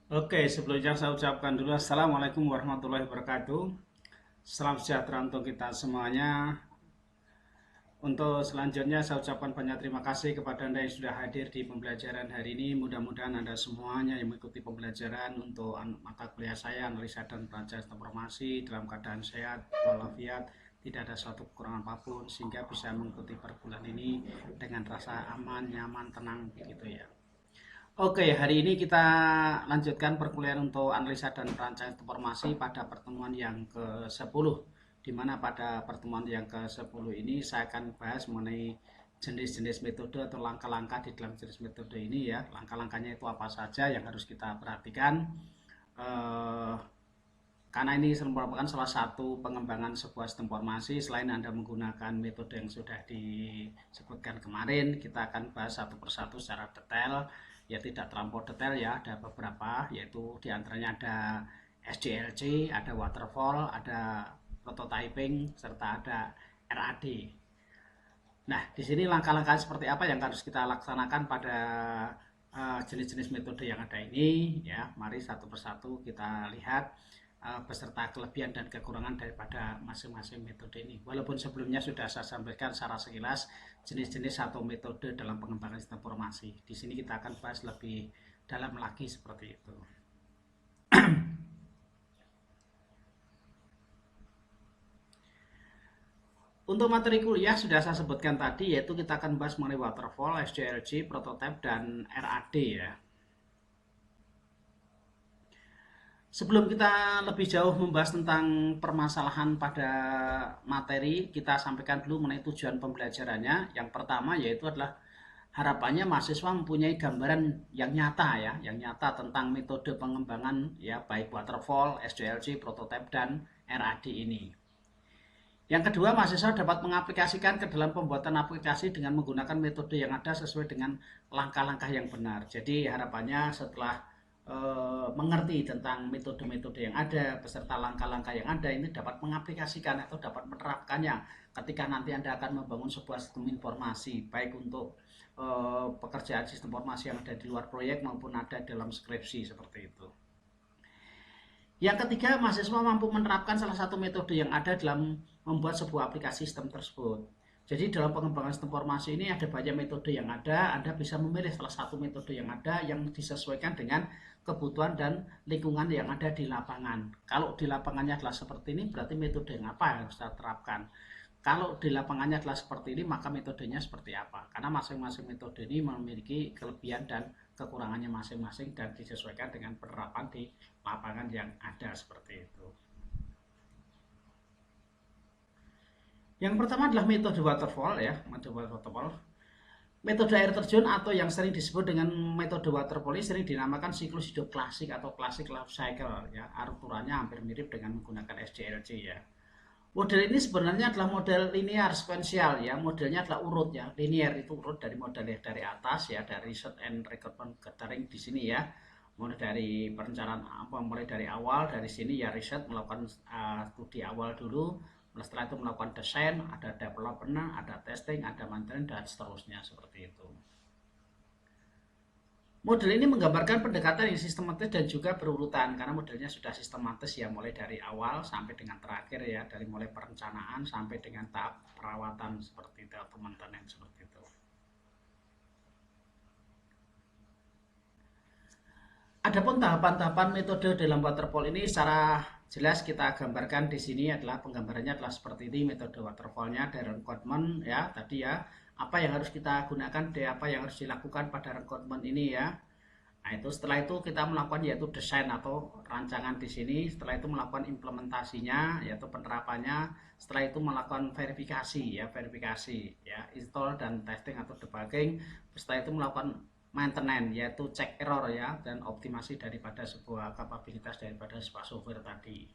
Oke, sebelumnya saya ucapkan dulu Assalamualaikum warahmatullahi wabarakatuh. Salam sejahtera untuk kita semuanya. Untuk selanjutnya saya ucapkan banyak terima kasih kepada Anda yang sudah hadir di pembelajaran hari ini. Mudah-mudahan Anda semuanya yang mengikuti pembelajaran untuk mata kuliah saya, analisa dan perancang informasi dalam keadaan sehat walafiat, tidak ada suatu kekurangan apapun sehingga bisa mengikuti perkuliahan ini dengan rasa aman, nyaman, tenang begitu ya. Oke, hari ini kita lanjutkan perkuliahan untuk analisa dan perancang informasi pada pertemuan yang ke-10. Di mana pada pertemuan yang ke-10 ini saya akan bahas mengenai jenis-jenis metode atau langkah-langkah di dalam jenis metode ini ya. Langkah-langkahnya itu apa saja yang harus kita perhatikan. Eh, karena ini merupakan salah satu pengembangan sebuah sistem informasi. Selain Anda menggunakan metode yang sudah disebutkan kemarin, kita akan bahas satu persatu secara detail. Ya tidak terlampau detail ya, ada beberapa, yaitu diantaranya ada SDLC, ada waterfall, ada prototyping, serta ada RAD. Nah, di sini langkah-langkah seperti apa yang harus kita laksanakan pada jenis-jenis metode yang ada ini ya. Mari satu persatu kita lihat beserta kelebihan dan kekurangan daripada masing-masing metode ini. Walaupun sebelumnya sudah saya sampaikan secara sekilas jenis-jenis atau metode dalam pengembangan sistem informasi. Di sini kita akan bahas lebih dalam lagi seperti itu. Untuk materi kuliah sudah saya sebutkan tadi, yaitu kita akan bahas mengenai waterfall, SDLC, prototype, dan RAD ya. Sebelum kita lebih jauh membahas tentang permasalahan pada materi, kita sampaikan dulu mengenai tujuan pembelajarannya. Yang pertama yaitu adalah harapannya mahasiswa mempunyai gambaran yang nyata ya, yang nyata tentang metode pengembangan ya baik waterfall, SDLC, prototype dan RAD ini. Yang kedua, mahasiswa dapat mengaplikasikan ke dalam pembuatan aplikasi dengan menggunakan metode yang ada sesuai dengan langkah-langkah yang benar. Jadi harapannya setelah mengerti tentang metode-metode yang ada beserta langkah-langkah yang ada, ini dapat mengaplikasikan atau dapat menerapkannya ketika nanti Anda akan membangun sebuah sistem informasi baik untuk pekerjaan sistem informasi yang ada di luar proyek maupun ada dalam skripsi seperti itu. Yang ketiga, mahasiswa mampu menerapkan salah satu metode yang ada dalam membuat sebuah aplikasi sistem tersebut. Jadi dalam pengembangan sistem informasi ini ada banyak metode yang ada, Anda bisa memilih salah satu metode yang ada yang disesuaikan dengan kebutuhan dan lingkungan yang ada di lapangan. Kalau di lapangannya adalah seperti ini, berarti metode yang apa yang harus kita terapkan. Kalau di lapangannya adalah seperti ini, maka metodenya seperti apa. Karena masing-masing metode ini memiliki kelebihan dan kekurangannya masing-masing dan disesuaikan dengan penerapan di lapangan yang ada seperti itu. Yang pertama adalah metode waterfall ya, metode waterfall. Metode air terjun atau yang sering disebut dengan metode waterfall ini sering dinamakan siklus hidup klasik atau classic life cycle ya. Aturannya hampir mirip dengan menggunakan SDLC ya. Model ini sebenarnya adalah model linear sequential ya. Modelnya adalah urut ya. Linear itu urut dari model dari atas ya, dari research and recruitment gathering di sini ya. Mulai dari perencanaan apa mulai dari awal dari sini ya riset melakukan studi awal dulu, setelah itu melakukan desain, ada development, ada testing, ada maintenance dan seterusnya seperti itu. Model ini menggambarkan pendekatan yang sistematis dan juga berurutan karena modelnya sudah sistematis ya mulai dari awal sampai dengan terakhir ya, dari mulai perencanaan sampai dengan tahap perawatan seperti itu atau maintenance seperti itu. Adapun tahapan-tahapan metode dalam waterfall ini secara jelas kita gambarkan di sini adalah penggambarannya adalah seperti ini metode waterfallnya dari rekrutmen ya tadi ya apa yang harus kita gunakan apa yang harus dilakukan pada rekrutmen ini ya. Nah, itu setelah itu kita melakukan yaitu desain atau rancangan di sini, setelah itu melakukan implementasinya yaitu penerapannya, setelah itu melakukan verifikasi ya, verifikasi ya, install dan testing atau debugging, setelah itu melakukan maintenance yaitu cek error ya dan optimasi daripada sebuah kapabilitas daripada sebuah software tadi.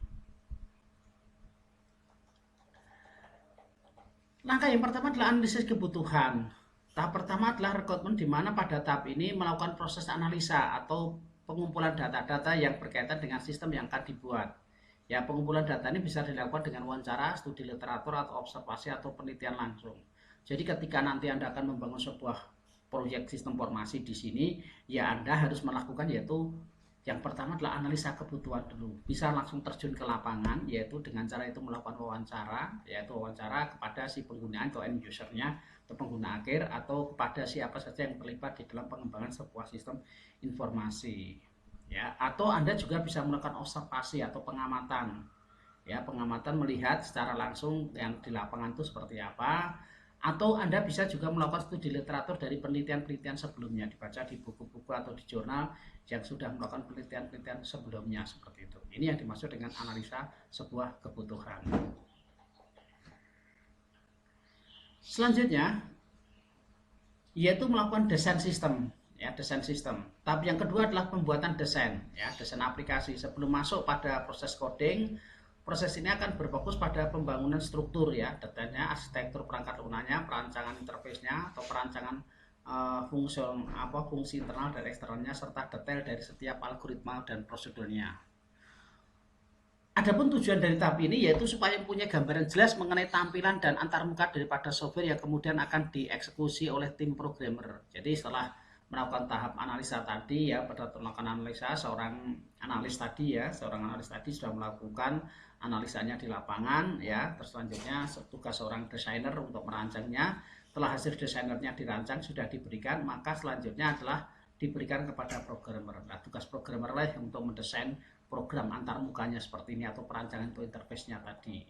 Langkah yang pertama adalah analisis kebutuhan. Tahap pertama adalah rekrutmen di mana pada tahap ini melakukan proses analisa atau pengumpulan data-data yang berkaitan dengan sistem yang akan dibuat. Ya, pengumpulan data ini bisa dilakukan dengan wawancara, studi literatur atau observasi atau penelitian langsung. Jadi ketika nanti Anda akan membangun sebuah proyek sistem informasi di sini, ya Anda harus melakukan yaitu Yang pertama adalah analisa kebutuhan dulu. Bisa langsung terjun ke lapangan, yaitu dengan cara itu melakukan wawancara, yaitu wawancara kepada si penggunaan atau end usernya atau pengguna akhir, atau kepada siapa saja yang terlibat di dalam pengembangan sebuah sistem informasi. Ya, atau Anda juga bisa melakukan observasi atau pengamatan. Ya, pengamatan melihat secara langsung yang di lapangan itu seperti apa, atau Anda bisa juga melakukan studi literatur dari penelitian-penelitian sebelumnya, dibaca di buku-buku atau di jurnal yang sudah melakukan penelitian-penelitian sebelumnya seperti itu. Ini yang dimaksud dengan analisa sebuah kebutuhan. Selanjutnya yaitu melakukan desain sistem, ya, desain sistem. Tapi yang kedua adalah pembuatan desain, ya, desain aplikasi. Sebelum masuk pada proses coding, proses ini akan berfokus pada pembangunan struktur, ya, detailnya, arsitektur perangkat lunaknya, perancangan interface-nya atau perancangan fungsi internal dan eksternalnya, serta detail dari setiap algoritma dan prosedurnya. Adapun tujuan dari tahap ini yaitu supaya punya gambaran jelas mengenai tampilan dan antarmuka daripada software yang kemudian akan dieksekusi oleh tim programmer. Jadi setelah melakukan tahap analisa tadi, ya, pada melakukan analisa, seorang analis tadi sudah melakukan analisanya di lapangan, ya. Terus selanjutnya tugas seorang desainer untuk merancangnya. Setelah hasil desainernya dirancang sudah diberikan, maka selanjutnya adalah diberikan kepada programmer. Nah, tugas programmer lah untuk mendesain program antarmukanya seperti ini atau perancangan untuk interface-nya tadi.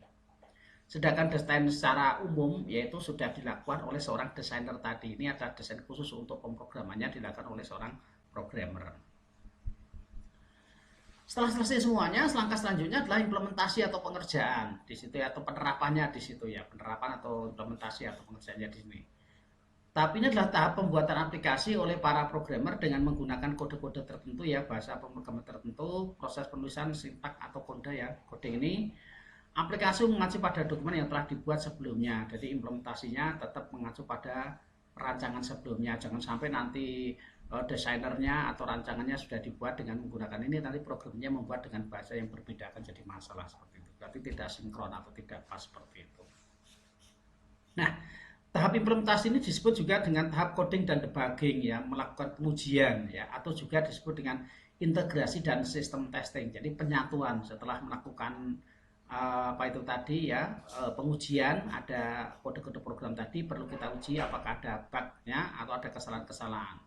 Sedangkan desain secara umum yaitu sudah dilakukan oleh seorang desainer tadi. Ini adalah desain khusus untuk pemrogramannya dilakukan oleh seorang programmer. Setelah selesai semuanya, langkah selanjutnya adalah implementasi atau pengerjaan di situ, atau penerapannya di situ, ya, penerapan atau implementasi atau pengerjaannya di sini. Tapi ini adalah tahap pembuatan aplikasi oleh para programmer dengan menggunakan kode-kode tertentu, ya, bahasa pemrograman tertentu, proses penulisan sintak atau kode, ya, coding ini. Aplikasi mengacu pada dokumen yang telah dibuat sebelumnya, jadi implementasinya tetap mengacu pada rancangan sebelumnya. Jangan sampai nanti desainernya atau rancangannya sudah dibuat dengan menggunakan ini, nanti programnya membuat dengan bahasa yang berbeda, akan jadi masalah seperti itu. Berarti tidak sinkron atau tidak pas seperti itu. Nah, tahap implementasi ini disebut juga dengan tahap coding dan debugging, ya, melakukan pengujian, ya, atau juga disebut dengan integrasi dan sistem testing. Jadi penyatuan setelah melakukan apa itu tadi, ya, pengujian, ada kode-kode program tadi perlu kita uji apakah ada bugnya atau ada kesalahan-kesalahan.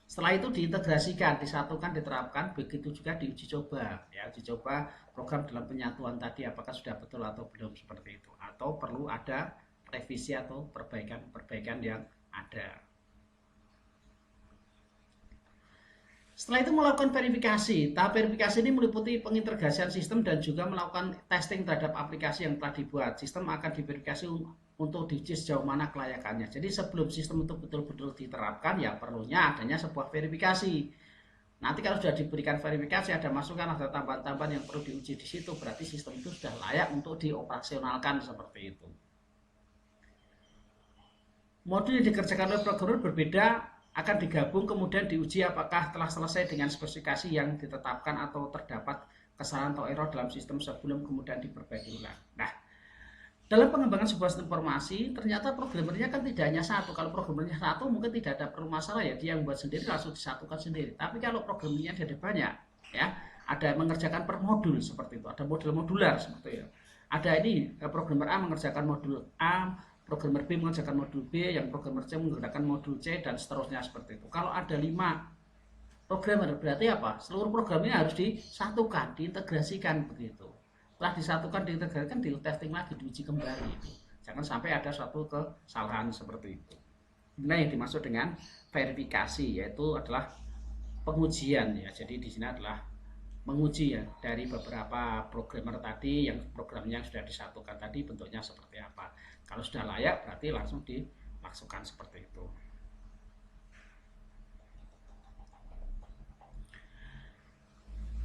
Setelah itu diintegrasikan, disatukan, diterapkan, begitu juga diuji coba, ya, uji coba program dalam penyatuan tadi apakah sudah betul atau belum seperti itu, atau perlu ada revisi atau perbaikan yang ada. Setelah itu melakukan verifikasi. Tahap verifikasi ini meliputi pengintegrasian sistem dan juga melakukan testing terhadap aplikasi yang telah dibuat. Sistem akan diverifikasi untuk diuji sejauh mana kelayakannya. Jadi sebelum sistem itu betul-betul diterapkan, ya, perlunya adanya sebuah verifikasi. Nanti kalau sudah diberikan verifikasi, ada masukan, ada tambahan-tambahan yang perlu diuji di situ, berarti sistem itu sudah layak untuk dioperasionalkan seperti itu. Modul yang dikerjakan oleh programmer berbeda, akan digabung kemudian diuji apakah telah selesai dengan spesifikasi yang ditetapkan atau terdapat kesalahan atau error dalam sistem sebelum kemudian diperbaiki ulang. Nah, dalam pengembangan sebuah sistem informasi, ternyata programmernya kan tidak hanya satu. Kalau programmernya satu mungkin tidak ada perlu masalah, ya, dia yang buat sendiri langsung disatukan sendiri. Tapi kalau programmernya ada banyak, ya, ada mengerjakan per modul seperti itu, ada modul modular seperti itu. Ada ini programmer A mengerjakan modul A, programmer B mengerjakan modul B, yang programmer C menggunakan modul C, dan seterusnya seperti itu. Kalau ada 5 programmer, berarti apa? Seluruh programnya harus disatukan, diintegrasikan begitu. Setelah disatukan, diintegrasikan, di testing lagi, diuji kembali. Jangan sampai ada suatu kesalahan seperti itu. Nah, yang dimaksud dengan verifikasi yaitu adalah pengujian, ya. Jadi di sini adalah menguji, ya, dari beberapa programmer tadi yang programnya sudah disatukan tadi bentuknya seperti apa. Kalau sudah layak berarti langsung dilaksanakan seperti itu.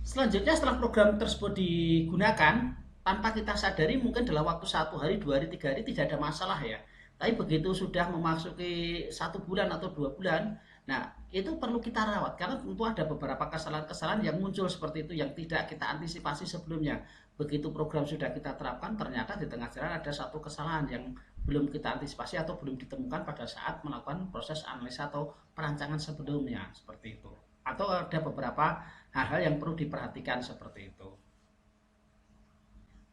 Selanjutnya setelah program tersebut digunakan, tanpa kita sadari mungkin dalam waktu 1 hari, 2 hari, 3 hari tidak ada masalah, ya. Tapi begitu sudah memasuki 1 bulan atau 2 bulan, nah itu perlu kita rawat karena tentu ada beberapa kesalahan-kesalahan yang muncul seperti itu yang tidak kita antisipasi sebelumnya. Begitu program sudah kita terapkan, ternyata di tengah jalan ada satu kesalahan yang belum kita antisipasi atau belum ditemukan pada saat melakukan proses analisa atau perancangan sebelumnya seperti itu. Atau ada beberapa hal-hal yang perlu diperhatikan seperti itu.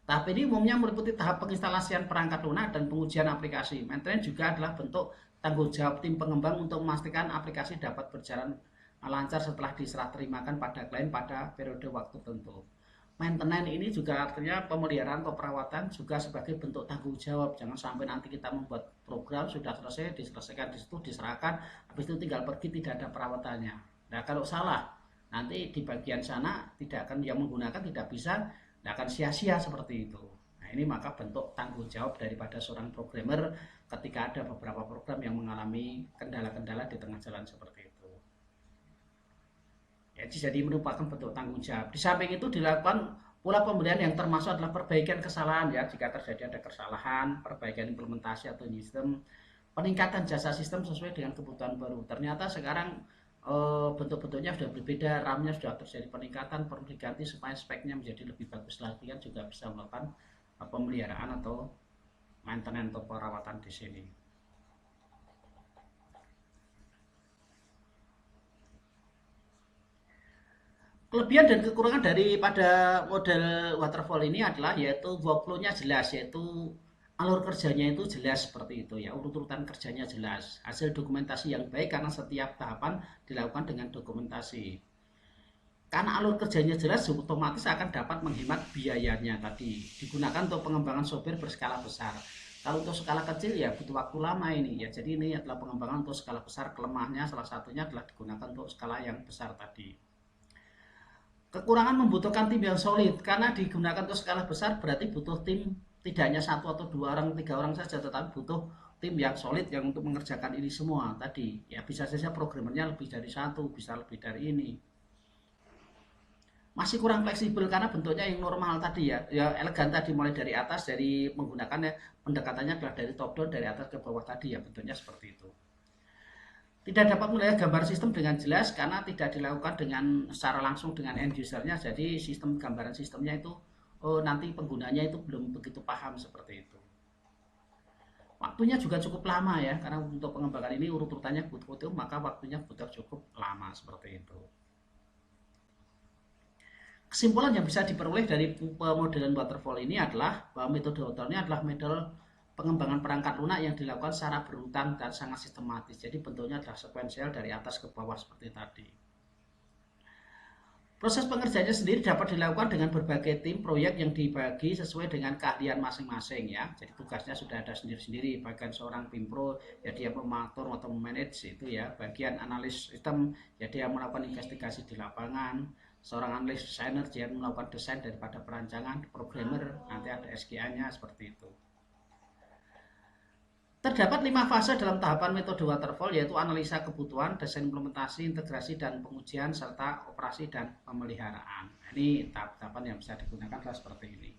Tahap ini umumnya meliputi tahap penginstalasian perangkat lunak dan pengujian aplikasi. Maintenance juga adalah bentuk tanggung jawab tim pengembang untuk memastikan aplikasi dapat berjalan lancar setelah diserah terimakan pada klien pada periode waktu tertentu. Maintenance ini juga artinya pemeliharaan atau perawatan juga sebagai bentuk tanggung jawab. Jangan sampai nanti kita membuat program sudah selesai, diselesaikan di situ, diserahkan, habis itu tinggal pergi tidak ada perawatannya. Nah kalau salah, nanti di bagian sana tidak akan yang menggunakan tidak bisa, tidak akan sia-sia seperti itu. Nah ini maka bentuk tanggung jawab daripada seorang programmer ketika ada beberapa program yang mengalami kendala-kendala di tengah jalan seperti itu. Ya, jadi merupakan bentuk tanggung jawab. Di samping itu dilakukan pula pembelian yang termasuk adalah perbaikan kesalahan ya, jika terjadi ada kesalahan, perbaikan implementasi atau sistem, peningkatan jasa sistem sesuai dengan kebutuhan baru. Ternyata sekarang bentuk-bentuknya sudah berbeda, RAM-nya sudah terjadi peningkatan, perlu diganti supaya speknya menjadi lebih bagus lagi, kan juga bisa melakukan pemeliharaan atau maintenance atau perawatan di sini. Kelebihan dan kekurangan daripada model waterfall ini adalah yaitu workflow-nya jelas, yaitu alur kerjanya itu jelas seperti itu ya, urut-urutan kerjanya jelas, hasil dokumentasi yang baik karena setiap tahapan dilakukan dengan dokumentasi. Karena alur kerjanya jelas, otomatis akan dapat menghemat biayanya tadi. Digunakan untuk pengembangan software berskala besar. Kalau untuk skala kecil ya butuh waktu lama ini ya. Jadi ini adalah pengembangan untuk skala besar. Kelemahannya salah satunya adalah digunakan untuk skala yang besar tadi. Kekurangan membutuhkan tim yang solid karena digunakan untuk skala besar berarti butuh tim tidak hanya satu atau dua orang, tiga orang saja, tetapi butuh tim yang solid yang untuk mengerjakan ini semua tadi. Ya bisa saja programmernya lebih dari satu, bisa lebih dari ini. Masih kurang fleksibel karena bentuknya yang normal tadi ya elegan tadi, mulai dari atas, dari menggunakan ya, pendekatannya adalah dari top down, dari atas ke bawah tadi ya, bentuknya seperti itu. Tidak dapat melihat gambar sistem dengan jelas karena tidak dilakukan dengan secara langsung dengan end usernya, jadi sistem gambaran sistemnya itu nanti penggunanya itu belum begitu paham seperti itu. Waktunya juga cukup lama ya, karena untuk pengembangan ini urut-urutannya butuh, maka waktunya butuh cukup lama seperti itu. Kesimpulan yang bisa diperoleh dari pemodelan waterfall ini adalah bahwa metode waterfall ini adalah metode pengembangan perangkat lunak yang dilakukan secara berurutan dan sangat sistematis. Jadi bentuknya adalah sekuensial dari atas ke bawah seperti tadi. Proses pengerjaannya sendiri dapat dilakukan dengan berbagai tim proyek yang dibagi sesuai dengan keahlian masing-masing ya. Jadi tugasnya sudah ada sendiri-sendiri. Bagian seorang PIMPRO ya dia mematur atau memanage itu ya. Bagian analis sistem ya dia melakukan investigasi di lapangan. Seorang analis desainer dia melakukan desain daripada perancangan. Programmer nanti ada SGA-nya seperti itu. Terdapat 5 fase dalam tahapan metode waterfall, yaitu analisa kebutuhan, desain implementasi, integrasi dan pengujian, serta operasi dan pemeliharaan. Ini tahap-tahapan yang bisa digunakan adalah seperti ini.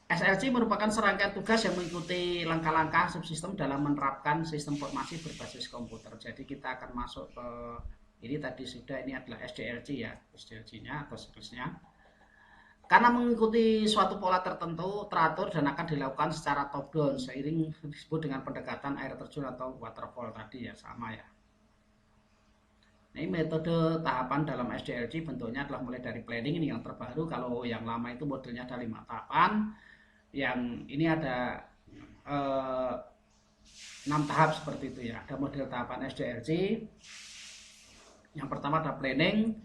SLC merupakan serangkaian tugas yang mengikuti langkah-langkah subsistem dalam menerapkan sistem informasi berbasis komputer. Jadi kita akan masuk ke ini tadi sudah, ini adalah SDLC ya, SDLC-nya atau siklusnya. Karena mengikuti suatu pola tertentu, teratur dan akan dilakukan secara top down seiring disebut dengan pendekatan air terjun atau waterfall tadi ya, sama ya. Ini metode tahapan dalam SDLC bentuknya adalah mulai dari planning, ini yang terbaru. Kalau yang lama itu modelnya ada 5 tahapan. Yang ini ada 6 tahap seperti itu ya. Ada model tahapan SDLC. Yang pertama ada planning,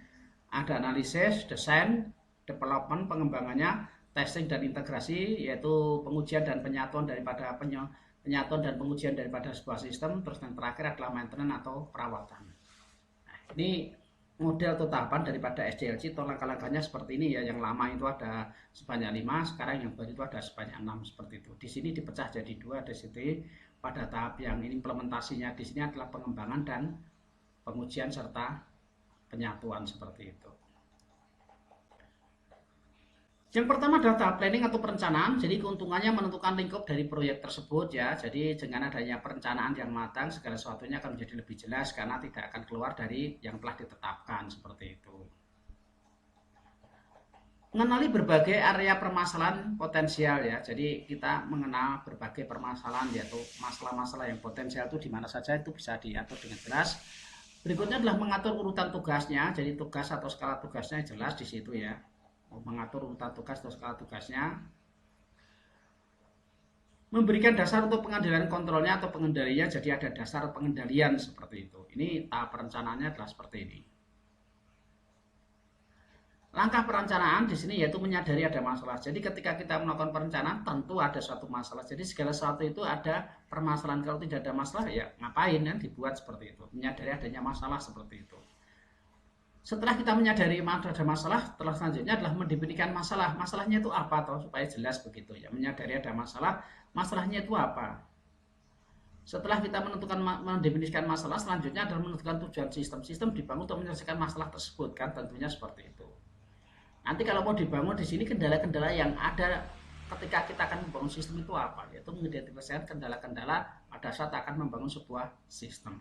ada analisis, desain, development, pengembangannya, testing dan integrasi, yaitu pengujian dan penyatuan daripada penyatuan dan pengujian daripada sebuah sistem. Terus yang terakhir adalah maintenance atau perawatan. Nah, ini model atau tahapan daripada SDLC atau langkah-langkahnya seperti ini ya. Yang lama itu ada sebanyak 5, sekarang yang baru itu ada sebanyak 6 seperti itu. Di sini dipecah jadi 2, di sini pada tahap yang ini implementasinya di sini adalah pengembangan dan pengujian serta penyatuan seperti itu. Yang pertama adalah tahap planning atau perencanaan. Jadi keuntungannya menentukan lingkup dari proyek tersebut ya. Jadi dengan adanya perencanaan yang matang, segala sesuatunya akan menjadi lebih jelas karena tidak akan keluar dari yang telah ditetapkan seperti itu. Mengenali berbagai area permasalahan potensial ya. Jadi kita mengenal berbagai permasalahan yaitu masalah-masalah yang potensial itu di mana saja itu bisa diatur dengan jelas. Berikutnya adalah mengatur urutan tugasnya. Jadi tugas atau skala tugasnya jelas di situ ya. Mengatur urutan tugas atau skala tugasnya. Memberikan dasar untuk pengendalian kontrolnya atau pengendalian. Jadi ada dasar pengendalian seperti itu. Ini tahap perencanaannya adalah seperti ini. Langkah perencanaan di sini yaitu menyadari ada masalah. Jadi ketika kita melakukan perencanaan tentu ada suatu masalah. Jadi segala sesuatu itu ada permasalahan. Kalau tidak ada masalah ya ngapain kan dibuat seperti itu. Menyadari adanya masalah seperti itu. Setelah kita menyadari ada masalah, setelah selanjutnya adalah mendefinisikan masalah. Masalahnya itu apa atau supaya jelas begitu ya. Menyadari ada masalah, masalahnya itu apa. Setelah kita mendefinisikan masalah, selanjutnya adalah menentukan tujuan sistem. Sistem dibangun untuk menyelesaikan masalah tersebut kan tentunya seperti itu. Nanti kalau mau dibangun di sini kendala-kendala yang ada ketika kita akan membangun sistem itu apa? Yaitu mengidentifikasikan kendala-kendala pada saat akan membangun sebuah sistem.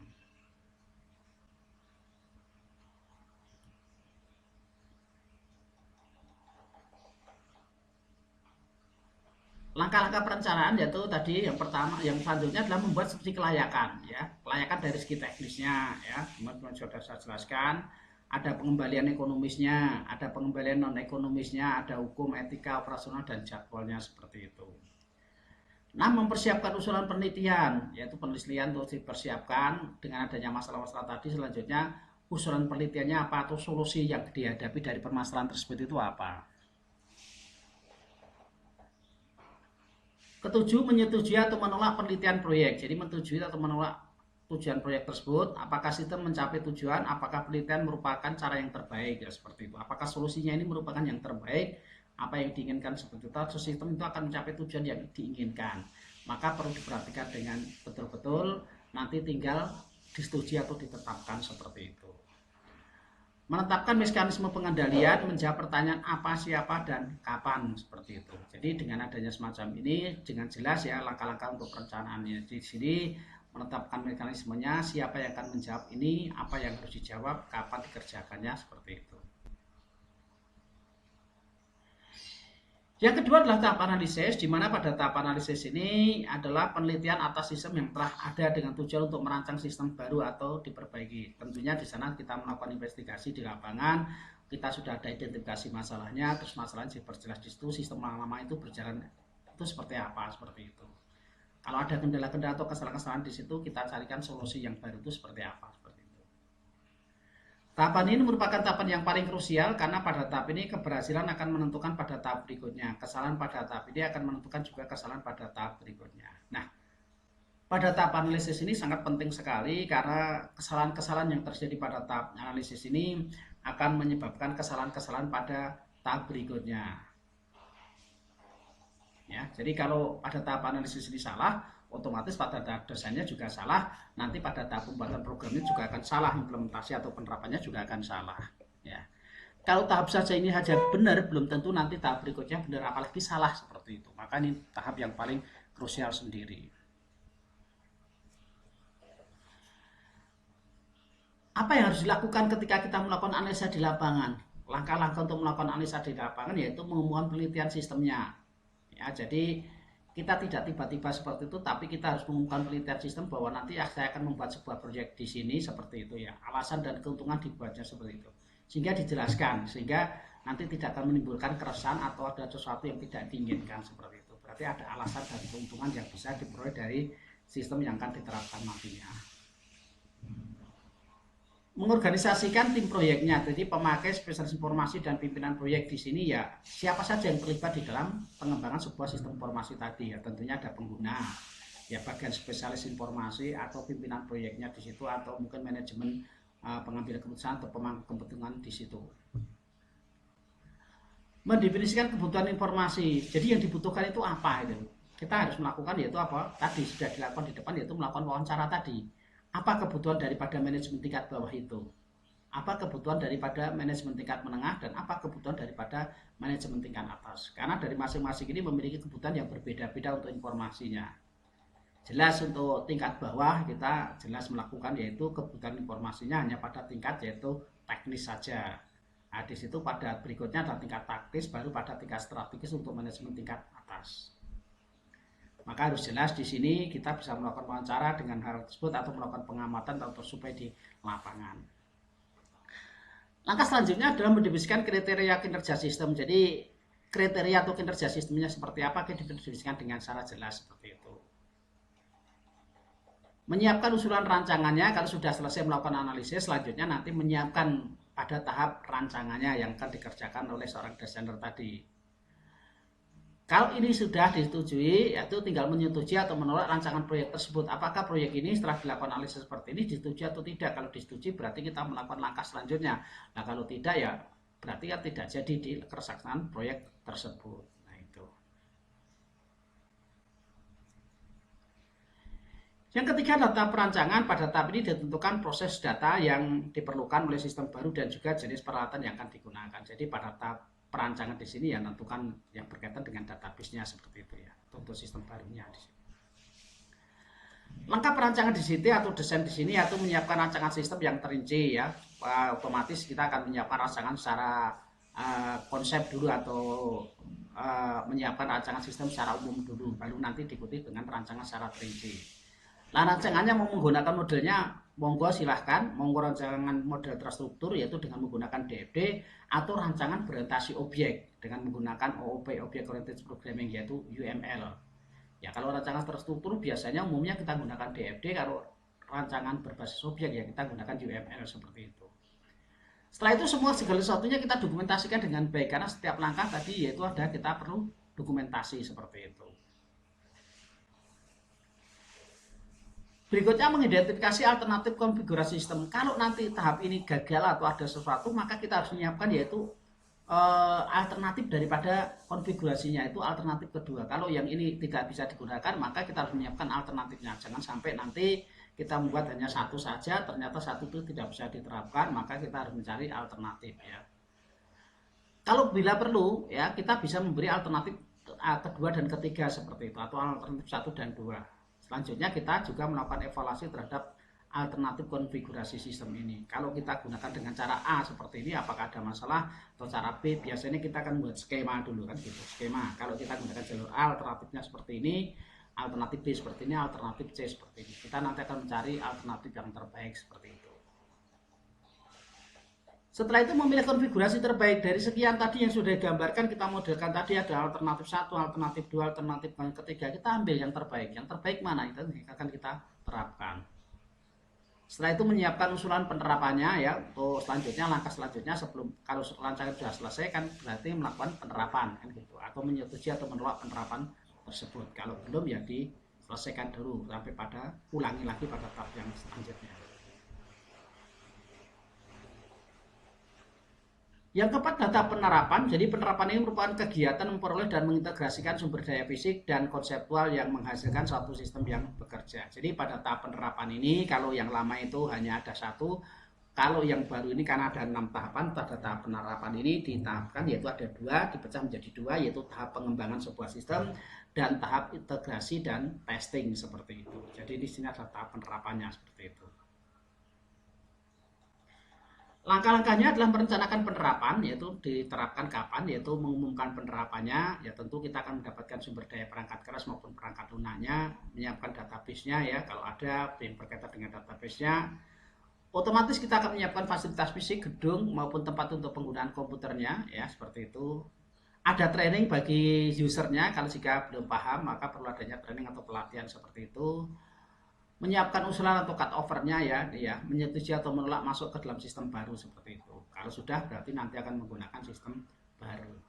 Langkah-langkah perencanaan yaitu tadi yang pertama, yang selanjutnya adalah membuat studi kelayakan ya, kelayakan dari segi teknisnya ya, teman-teman sudah saya jelaskan. Ada pengembalian ekonomisnya, ada pengembalian non ekonomisnya, ada hukum, etika, operasional dan jadwalnya seperti itu. Nah, mempersiapkan usulan penelitian, yaitu penelitian untuk dipersiapkan dengan adanya masalah-masalah tadi. Selanjutnya usulan penelitiannya apa atau solusi yang dihadapi dari permasalahan tersebut itu apa. Ketujuh, menyetujui atau menolak penelitian proyek. Jadi menyetujui atau menolak tujuan proyek tersebut, apakah sistem mencapai tujuan, apakah penelitian merupakan cara yang terbaik ya seperti itu. Apakah solusinya ini merupakan yang terbaik, apa yang diinginkan seperti itu, atau sistem itu akan mencapai tujuan yang diinginkan. Maka perlu diperhatikan dengan betul-betul, nanti tinggal disetujui atau ditetapkan seperti itu. Menetapkan mekanisme pengendalian, menjawab pertanyaan apa, siapa, dan kapan seperti itu. Jadi dengan adanya semacam ini, dengan jelas ya langkah-langkah untuk perencanaannya di sini, menetapkan mekanismenya, siapa yang akan menjawab ini, apa yang harus dijawab, kapan dikerjakannya seperti itu. Yang kedua adalah tahap analisis, di mana pada tahap analisis ini adalah penelitian atas sistem yang telah ada dengan tujuan untuk merancang sistem baru atau diperbaiki. Tentunya di sana kita melakukan investigasi di lapangan, kita sudah ada identifikasi masalahnya, terus masalahnya diperjelas di situ, sistem lama itu berjalan itu seperti apa, seperti itu. Kalau ada kendala-kendala atau kesalahan-kesalahan di situ, kita carikan solusi yang baru itu seperti apa. Tahapan ini merupakan tahapan yang paling krusial karena pada tahap ini keberhasilan akan menentukan pada tahap berikutnya. Kesalahan pada tahap ini akan menentukan juga kesalahan pada tahap berikutnya. Nah, pada tahap analisis ini sangat penting sekali karena kesalahan-kesalahan yang terjadi pada tahap analisis ini akan menyebabkan kesalahan-kesalahan pada tahap berikutnya. Ya, jadi kalau pada tahap analisis ini salah, otomatis pada tahap desainnya juga salah, nanti pada tahap pembuatan programnya juga akan salah, implementasi atau penerapannya juga akan salah. Ya, kalau tahap saja ini saja benar, belum tentu nanti tahap berikutnya benar, apalagi salah seperti itu. Maka ini tahap yang paling krusial sendiri. Apa yang harus dilakukan ketika kita melakukan analisa di lapangan? Langkah-langkah untuk melakukan analisa di lapangan yaitu mengumumkan penelitian sistemnya. Ya, jadi kita tidak tiba-tiba seperti itu, tapi kita harus mengumumkan penelitian sistem bahwa nanti saya akan membuat sebuah proyek di sini seperti itu ya. Alasan dan keuntungan dibuatnya seperti itu. Sehingga dijelaskan, sehingga nanti tidak akan menimbulkan keresahan atau ada sesuatu yang tidak diinginkan seperti itu. Berarti ada alasan dan keuntungan yang bisa diperoleh dari sistem yang akan diterapkan nantinya. Mengorganisasikan tim proyeknya, jadi pemakai, spesialis informasi dan pimpinan proyek di sini ya siapa saja yang terlibat di dalam pengembangan sebuah sistem informasi tadi ya, tentunya ada pengguna ya, bagian spesialis informasi atau pimpinan proyeknya di situ, atau mungkin manajemen pengambil keputusan atau pemangku kepentingan di situ. Mendefinisikan kebutuhan informasi, jadi yang dibutuhkan itu apa itu, kita harus melakukan yaitu apa tadi sudah dilakukan di depan, yaitu melakukan wawancara tadi. Apa kebutuhan daripada manajemen tingkat bawah itu? apa kebutuhan daripada manajemen tingkat menengah dan apa kebutuhan daripada manajemen tingkat atas. Karena dari masing-masing ini memiliki kebutuhan yang berbeda-beda untuk informasinya. Jelas untuk tingkat bawah kita jelas melakukan yaitu kebutuhan informasinya hanya pada tingkat yaitu teknis saja. Nah, di situ pada berikutnya adalah tingkat taktis, baru pada tingkat strategis untuk manajemen tingkat atas. Maka harus jelas di sini kita bisa melakukan wawancara dengan hal tersebut atau melakukan pengamatan atau survei di lapangan. Langkah selanjutnya adalah mendefinisikan kriteria kinerja sistem. Jadi kriteria atau kinerja sistemnya seperti apa kita didefinisikan dengan secara jelas seperti itu. Menyiapkan usulan rancangannya, kalau sudah selesai melakukan analisis, selanjutnya nanti menyiapkan pada tahap rancangannya yang akan dikerjakan oleh seorang desainer tadi. Kalau ini sudah disetujui, yaitu tinggal menyetujui atau menolak rancangan proyek tersebut. Apakah proyek ini setelah dilakukan analisis seperti ini disetujui atau tidak? Kalau disetujui berarti kita melakukan langkah selanjutnya. Nah kalau tidak ya berarti kan tidak jadi dikersaksan proyek tersebut. Nah itu. Yang ketiga data perancangan. Pada tahap ini ditentukan proses data yang diperlukan oleh sistem baru dan juga jenis peralatan yang akan digunakan. Jadi pada tahap perancangan di sini ya tentukan yang berkaitan dengan database-nya seperti itu ya untuk sistem barunya di sini. Langkah perancangan di sini atau desain di sini yaitu menyiapkan rancangan sistem yang terinci ya. Otomatis kita akan menyiapkan rancangan secara konsep dulu atau menyiapkan rancangan sistem secara umum dulu, baru nanti diikuti dengan rancangan secara terinci. Nah, rancangannya mau menggunakan modelnya monggo silahkan, monggo rancangan model terstruktur yaitu dengan menggunakan DFD atau rancangan berorientasi objek dengan menggunakan OOP, Object Oriented Programming, yaitu UML. Ya kalau rancangan terstruktur biasanya umumnya kita gunakan DFD, kalau rancangan berbasis objek ya kita gunakan UML seperti itu. Setelah itu semua segala sesuatunya kita dokumentasikan dengan baik karena setiap langkah tadi yaitu ada kita perlu dokumentasi seperti itu. Berikutnya mengidentifikasi alternatif konfigurasi sistem. Kalau nanti tahap ini gagal atau ada sesuatu, maka kita harus menyiapkan yaitu alternatif daripada konfigurasinya, itu alternatif kedua. Kalau yang ini tidak bisa digunakan, maka kita harus menyiapkan alternatifnya. Jangan sampai nanti kita membuat hanya satu saja, ternyata satu itu tidak bisa diterapkan, maka kita harus mencari alternatif ya. Kalau bila perlu ya kita bisa memberi alternatif kedua dan ketiga seperti itu, atau alternatif 1 dan 2. Selanjutnya kita juga melakukan evaluasi terhadap alternatif konfigurasi sistem ini. Kalau kita gunakan dengan cara A seperti ini, apakah ada masalah? Atau cara B, biasanya kita akan buat skema dulu kan gitu, skema. Kalau kita gunakan jalur A, alternatifnya seperti ini, alternatif B seperti ini, alternatif C seperti ini. Kita nanti akan mencari alternatif yang terbaik seperti itu. Setelah itu memilih konfigurasi terbaik dari sekian tadi yang sudah digambarkan, kita modelkan tadi ada alternatif 1, alternatif 2, alternatif ketiga, kita ambil yang terbaik. Yang terbaik mana itu akan kita terapkan. Setelah itu menyiapkan usulan penerapannya ya, untuk selanjutnya langkah selanjutnya sebelum kalau rancangan sudah selesai kan berarti melakukan penerapan kan gitu, atau menyetujui atau menolak penerapan tersebut. Kalau belum ya diselesaikan dulu sampai pada ulangi lagi pada tahap yang selanjutnya. Yang keempat, data penerapan. Jadi penerapan ini merupakan kegiatan memperoleh dan mengintegrasikan sumber daya fisik dan konseptual yang menghasilkan suatu sistem yang bekerja. Jadi pada tahap penerapan ini, kalau yang lama itu hanya ada satu, kalau yang baru ini karena ada 6 tahapan, pada tahap penerapan ini ditahapkan yaitu ada 2, dipecah menjadi 2, yaitu tahap pengembangan sebuah sistem dan tahap integrasi dan testing seperti itu. Jadi di sini ada tahap penerapannya seperti itu. Langkah-langkahnya adalah merencanakan penerapan, yaitu diterapkan kapan, yaitu mengumumkan penerapannya. Ya tentu kita akan mendapatkan sumber daya perangkat keras maupun perangkat lunaknya, menyiapkan database-nya ya, kalau ada yang berkaitan dengan database-nya. Otomatis kita akan menyiapkan fasilitas fisik, gedung maupun tempat untuk penggunaan komputernya ya, seperti itu. Ada training bagi usernya, kalau jika belum paham maka perlu adanya training atau pelatihan seperti itu. Menyiapkan usulan atau cut overnya ya, menyetujui atau menolak masuk ke dalam sistem baru seperti itu. Kalau sudah berarti nanti akan menggunakan sistem baru.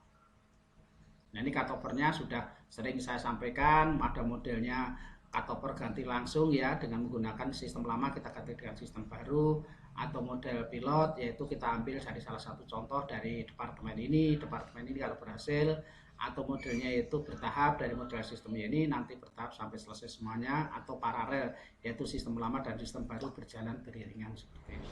Nah ini cut overnya sudah sering saya sampaikan, ada modelnya cut over ganti langsung ya, dengan menggunakan sistem lama kita ganti dengan sistem baru, atau model pilot yaitu kita ambil dari salah satu contoh dari departemen ini kalau berhasil, atau modelnya itu bertahap dari model sistemnya ini nanti bertahap sampai selesai semuanya, atau paralel yaitu sistem lama dan sistem baru berjalan beriringan seperti ini.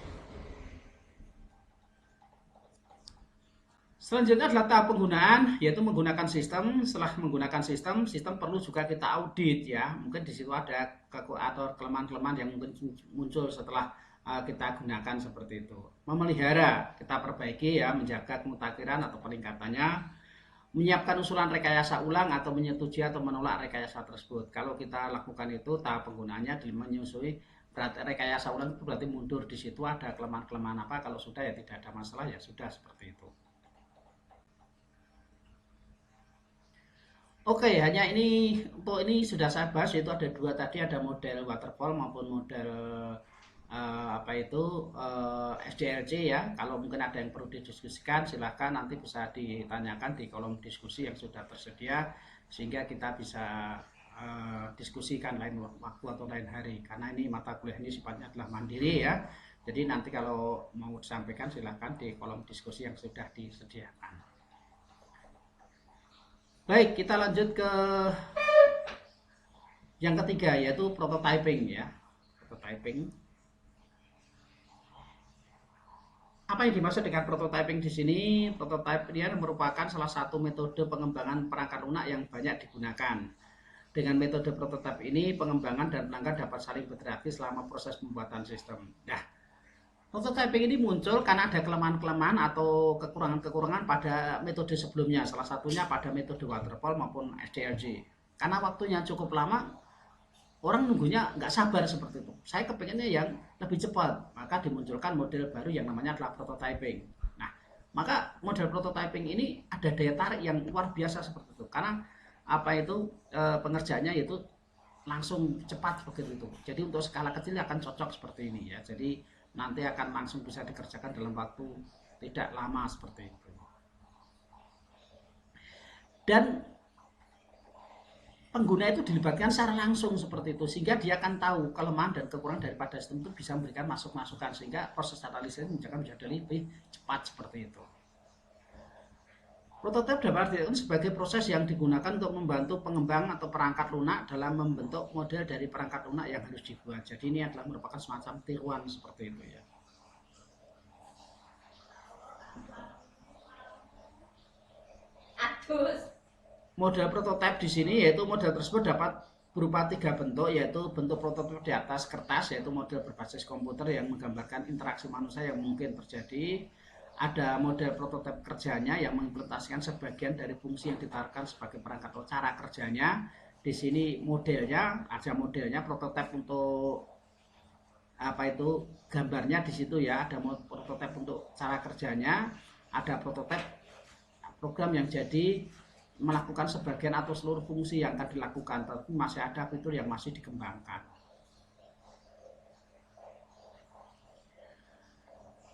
Selanjutnya adalah tahap penggunaan, yaitu menggunakan sistem. Setelah menggunakan sistem, sistem perlu juga kita audit ya. Mungkin di situ ada atau kelemahan-kelemahan yang mungkin muncul setelah kita gunakan seperti itu. Memelihara, kita perbaiki ya, menjaga kemutakhiran atau peningkatannya. Menyiapkan usulan rekayasa ulang atau menyetujui atau menolak rekayasa tersebut. Kalau kita lakukan itu, tahap penggunaannya menyusui berarti rekayasa ulang itu berarti mundur di situ ada kelemahan-kelemahan apa. Kalau sudah ya tidak ada masalah ya sudah seperti itu. Oke, hanya ini untuk ini sudah saya bahas yaitu ada dua tadi ada model waterfall maupun model apa itu SDLC ya. Kalau mungkin ada yang perlu didiskusikan silahkan nanti bisa ditanyakan di kolom diskusi yang sudah tersedia sehingga kita bisa diskusikan lain waktu atau lain hari karena ini mata kuliah ini sifatnya adalah mandiri ya. Jadi nanti kalau mau disampaikan silahkan di kolom diskusi yang sudah disediakan. Baik, kita lanjut ke yang ketiga yaitu prototyping ya. Prototyping. Apa yang dimaksud dengan prototyping di sini? Prototype ini merupakan salah satu metode pengembangan perangkat lunak yang banyak digunakan. Dengan metode prototype ini, pengembangan dan pelanggan dapat saling berinteraksi selama proses pembuatan sistem. Nah, prototyping ini muncul karena ada kelemahan-kelemahan atau kekurangan-kekurangan pada metode sebelumnya. Salah satunya pada metode waterfall maupun SDLC. Karena waktunya cukup lama, orang nunggunya nggak sabar seperti itu. Saya kepengennya yang lebih cepat, maka dimunculkan model baru yang namanya adalah prototyping. Nah, maka model prototyping ini ada daya tarik yang luar biasa seperti itu. Karena apa itu pengerjaannya yaitu langsung cepat begitu itu. Jadi untuk skala kecil akan cocok seperti ini ya. Jadi nanti akan langsung bisa dikerjakan dalam waktu tidak lama seperti itu. Dan pengguna itu dilibatkan secara langsung seperti itu sehingga dia akan tahu kelemahan dan kekurangan daripada sistem itu bisa memberikan masukan sehingga proses analisis menjadi lebih cepat seperti itu. Prototipe dapat diartikan sebagai proses yang digunakan untuk membantu pengembang atau perangkat lunak dalam membentuk model dari perangkat lunak yang harus dibuat. Jadi ini adalah merupakan semacam tiruan seperti itu ya. Model prototipe di sini yaitu model tersebut dapat berupa tiga bentuk yaitu bentuk prototipe di atas kertas yaitu model berbasis komputer yang menggambarkan interaksi manusia yang mungkin terjadi. Ada model prototipe kerjanya yang mengimplementasikan sebagian dari fungsi yang ditawarkan sebagai perangkat atau cara kerjanya. Di sini modelnya ada modelnya prototipe untuk apa itu gambarnya di situ ya ada prototipe untuk cara kerjanya ada prototipe program yang jadi melakukan sebagian atau seluruh fungsi yang akan dilakukan, tapi masih ada fitur yang masih dikembangkan.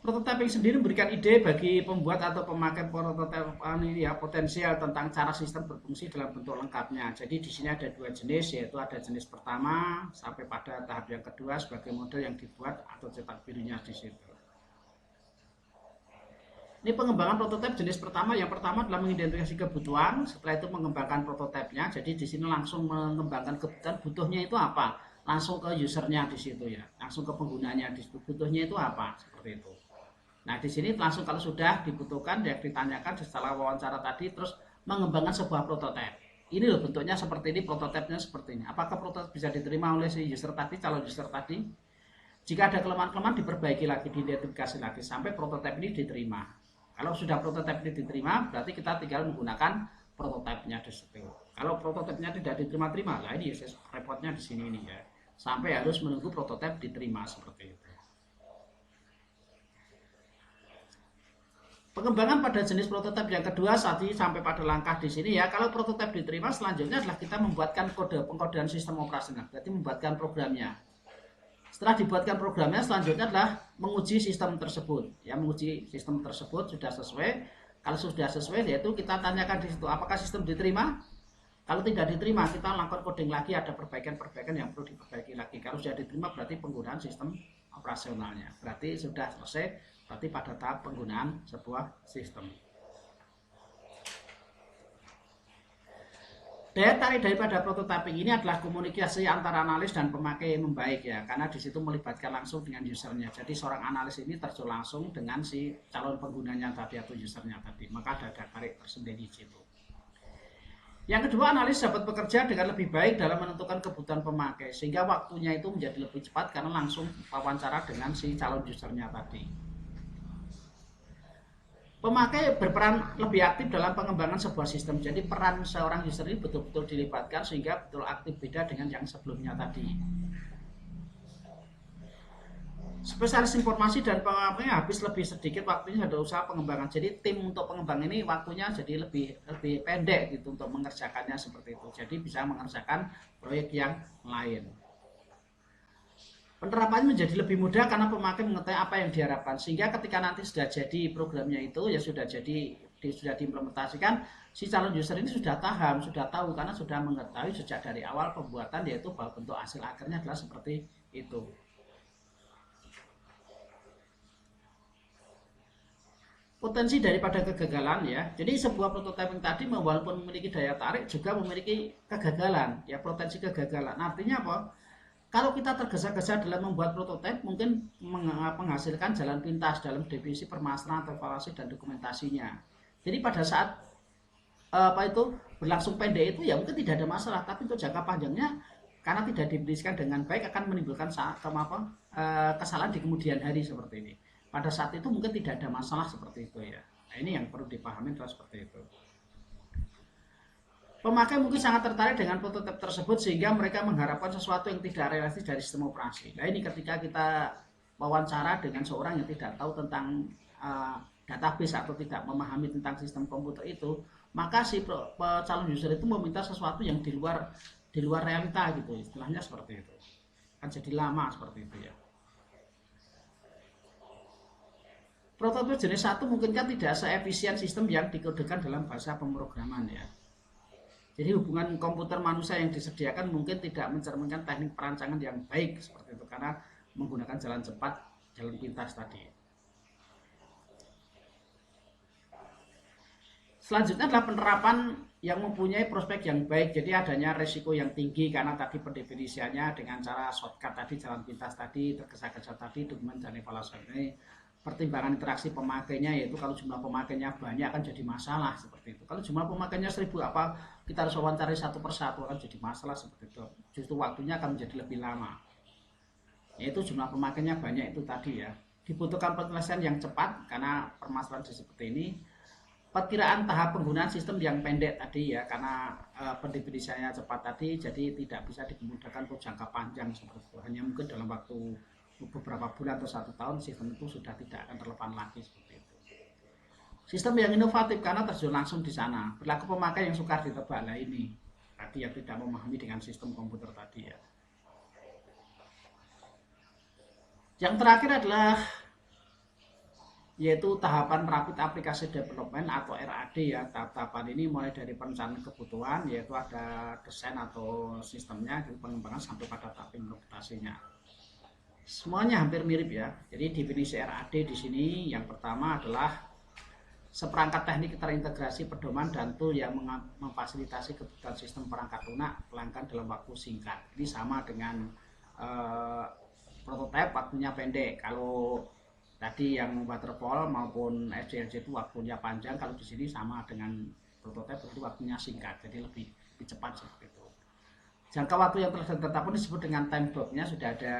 Prototyping sendiri memberikan ide bagi pembuat atau pemakai prototipe ya, potensial tentang cara sistem berfungsi dalam bentuk lengkapnya. Jadi di sini ada dua jenis, yaitu ada jenis pertama sampai pada tahap yang kedua sebagai model yang dibuat atau cetak birunya di situ. Ini pengembangan prototipe jenis pertama. Yang pertama adalah mengidentifikasi kebutuhan, setelah itu mengembangkan prototipenya. Jadi di sini langsung mengembangkan kebutuhan, butuhnya itu apa? Langsung ke usernya di situ ya, langsung ke penggunanya di situ. Butuhnya itu apa? Seperti itu. Nah di sini langsung kalau sudah dibutuhkan, ya ditanyakan setelah wawancara tadi, terus mengembangkan sebuah prototipe. Ini loh bentuknya seperti ini, prototipenya seperti ini. Apakah prototipe bisa diterima oleh si user tadi, calon user tadi? Jika ada kelemahan-kelemahan diperbaiki lagi, diidentifikasi lagi sampai prototipe ini diterima. Kalau sudah prototipe ini diterima, berarti kita tinggal menggunakan prototipenya di situ. Kalau prototipenya tidak diterima-terima, lah ini repotnya di sini nih ya. Sampai harus menunggu prototipe diterima seperti itu. Pengembangan pada jenis prototipe yang kedua saat ini sampai pada langkah di sini ya. Kalau prototipe diterima, selanjutnya adalah kita membuatkan kode pengkodean sistem operasional. Berarti membuatkan programnya. Setelah dibuatkan programnya, selanjutnya adalah menguji sistem tersebut. Ya, menguji sistem tersebut sudah sesuai. Kalau sudah sesuai, yaitu kita tanyakan di situ, apakah sistem diterima? Kalau tidak diterima, kita lakukan coding lagi, ada perbaikan-perbaikan yang perlu diperbaiki lagi. Kalau sudah diterima, berarti penggunaan sistem operasionalnya. Berarti sudah selesai, berarti pada tahap penggunaan sebuah sistem. Daya tarik daripada prototyping ini adalah komunikasi antara analis dan pemakai yang membaik ya, karena di situ melibatkan langsung dengan usernya. Jadi seorang analis ini terjun langsung dengan si calon penggunanya tadi atau usernya tadi, maka ada daya tarik tersendiri di situ. Yang kedua, analis dapat bekerja dengan lebih baik dalam menentukan kebutuhan pemakai, sehingga waktunya itu menjadi lebih cepat karena langsung wawancara dengan si calon usernya tadi. Pemakai berperan lebih aktif dalam pengembangan sebuah sistem. Jadi peran seorang user ini betul-betul dilibatkan sehingga betul aktif, beda dengan yang sebelumnya tadi. Spesialis informasi dan pengamannya habis lebih sedikit waktunya ada usaha pengembangan. Jadi tim untuk pengembang ini waktunya jadi lebih pendek gitu untuk mengerjakannya seperti itu. Jadi bisa mengerjakan proyek yang lain. Penerapannya menjadi lebih mudah karena pemakai mengetahui apa yang diharapkan, sehingga ketika nanti sudah jadi programnya itu ya sudah diimplementasikan, si calon user ini sudah paham, sudah tahu karena sudah mengetahui sejak dari awal pembuatan, yaitu bahwa bentuk hasil akhirnya adalah seperti itu. Potensi daripada kegagalan ya. Jadi sebuah prototyping tadi walaupun memiliki daya tarik juga memiliki kegagalan ya, potensi kegagalan. Artinya apa? Kalau kita tergesa-gesa dalam membuat prototipe, mungkin menghasilkan jalan pintas dalam definisi permasalahan, evaluasi dan dokumentasinya. Jadi pada saat berlangsung pendek itu ya mungkin tidak ada masalah, tapi untuk jangka panjangnya karena tidak didefinisikan dengan baik akan menimbulkan kesalahan di kemudian hari seperti ini. Pada saat itu mungkin tidak ada masalah seperti itu ya. Nah, ini yang perlu dipahami adalah seperti itu. Pemakai mungkin sangat tertarik dengan prototipe tersebut sehingga mereka mengharapkan sesuatu yang tidak realistis dari sistem operasi. Nah ini ketika kita wawancara dengan seorang yang tidak tahu tentang database atau tidak memahami tentang sistem komputer itu, maka si calon user itu meminta sesuatu yang di luar realita gitu, istilahnya seperti itu. Kan jadi lama seperti itu ya. Prototipe jenis 1 mungkin kan tidak seefisien sistem yang dikodekan dalam bahasa pemrograman ya. Jadi hubungan komputer manusia yang disediakan mungkin tidak mencerminkan teknik perancangan yang baik seperti itu karena menggunakan jalan cepat, jalan pintas tadi. Selanjutnya adalah penerapan yang mempunyai prospek yang baik. Jadi adanya resiko yang tinggi karena tadi pendefinisiannya dengan cara shortcut tadi, jalan pintas tadi, tergesa-gesa tadi, dokumen dan evaluasi ini. Pertimbangan interaksi pemakainya, yaitu kalau jumlah pemakainya banyak akan jadi masalah seperti itu. Kalau jumlah pemakainya 1000 apa kita harus wawancari satu persatu akan jadi masalah seperti itu. Justru waktunya akan menjadi lebih lama. Yaitu jumlah pemakainya banyak itu tadi ya. Dibutuhkan penyelesaian yang cepat karena permasalahan seperti ini. Perkiraan tahap penggunaan sistem yang pendek tadi ya, karena pendefinisiannya cepat tadi, jadi tidak bisa dikemudakan untuk jangka panjang seperti itu. Hanya mungkin dalam waktu beberapa bulan atau 1 tahun sistem itu sudah tidak akan relevan lagi seperti itu. Sistem yang inovatif karena terjun langsung di sana. Berlaku pemakai yang sukar ditebak. Nah ini tadi yang tidak memahami dengan sistem komputer tadi ya. Yang terakhir adalah yaitu tahapan Rapid Application Development atau RAD ya. Tahap-tahapan ini mulai dari perencanaan kebutuhan, yaitu ada desain atau sistemnya, pengembangan sampai pada tahap implementasinya. Semuanya hampir mirip ya. Jadi definisi RAD di sini yang pertama adalah seperangkat teknik terintegrasi pedoman dan tool yang memfasilitasi kebutuhan sistem perangkat lunak pelanggan dalam waktu singkat. Ini sama dengan prototipe, waktunya pendek. Kalau tadi yang waterfall maupun SDLC itu waktunya panjang, kalau di sini sama dengan prototipe itu waktunya singkat, jadi lebih cepat seperti itu. Jangka waktu yang telah ditetapkan disebut dengan time block-nya, sudah ada